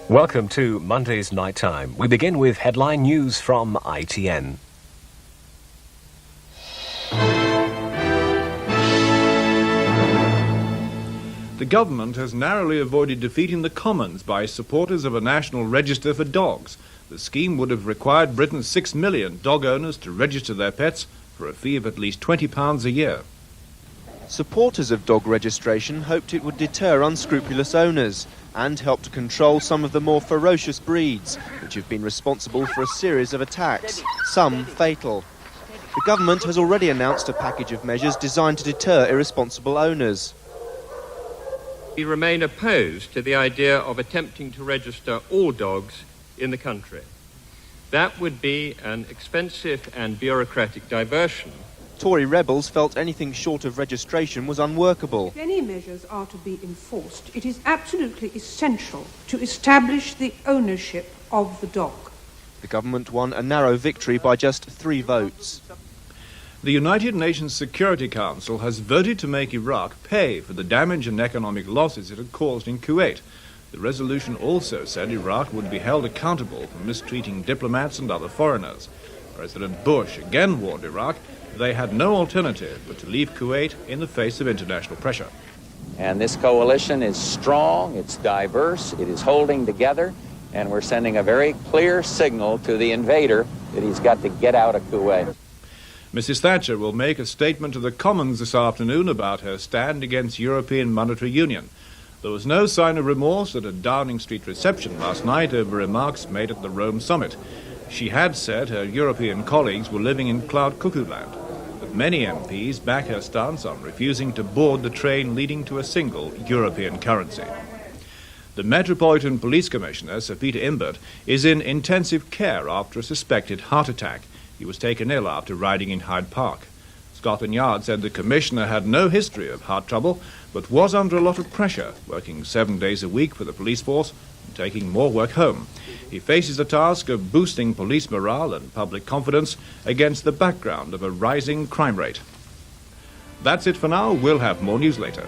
Welcome to Monday's Night Time. We begin with headline news from ITN. The government has narrowly avoided defeating the Commons by supporters of a national register for dogs. The scheme would have required Britain's 6 million dog owners to register their pets for a fee of at least £20 a year. Supporters of dog registration hoped it would deter unscrupulous owners and help to control some of the more ferocious breeds, which have been responsible for a series of attacks, some fatal. The government has already announced a package of measures designed to deter irresponsible owners. We remain opposed to the idea of attempting to register all dogs in the country. That would be an expensive and bureaucratic diversion. Tory rebels felt anything short of registration was unworkable. If any measures are to be enforced, it is absolutely essential to establish the ownership of the dog. The government won a narrow victory by just 3 votes. The United Nations Security Council has voted to make Iraq pay for the damage and economic losses it had caused in Kuwait. The resolution also said Iraq would be held accountable for mistreating diplomats and other foreigners. President Bush again warned Iraq they had no alternative but to leave Kuwait in the face of international pressure. And this coalition is strong, it's diverse, it is holding together, and we're sending a very clear signal to the invader that he's got to get out of Kuwait. Mrs. Thatcher will make a statement to the Commons this afternoon about her stand against European Monetary Union. There was no sign of remorse at a Downing Street reception last night over remarks made at the Rome summit. She had said her European colleagues were living in cloud cuckoo land. But many MPs back her stance on refusing to board the train leading to a single European currency. The Metropolitan Police Commissioner, Sir Peter Imbert, is in intensive care after a suspected heart attack. He was taken ill after riding in Hyde Park. Scotland Yard said the Commissioner had no history of heart trouble, but was under a lot of pressure, working 7 days a week for the police force and taking more work home. He faces the task of boosting police morale and public confidence against the background of a rising crime rate. That's it for now. We'll have more news later.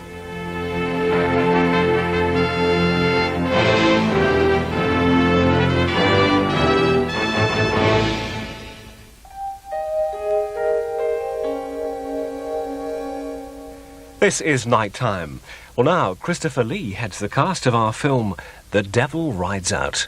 This is Night Time. Well, now, Christopher Lee heads the cast of our film The Devil Rides Out.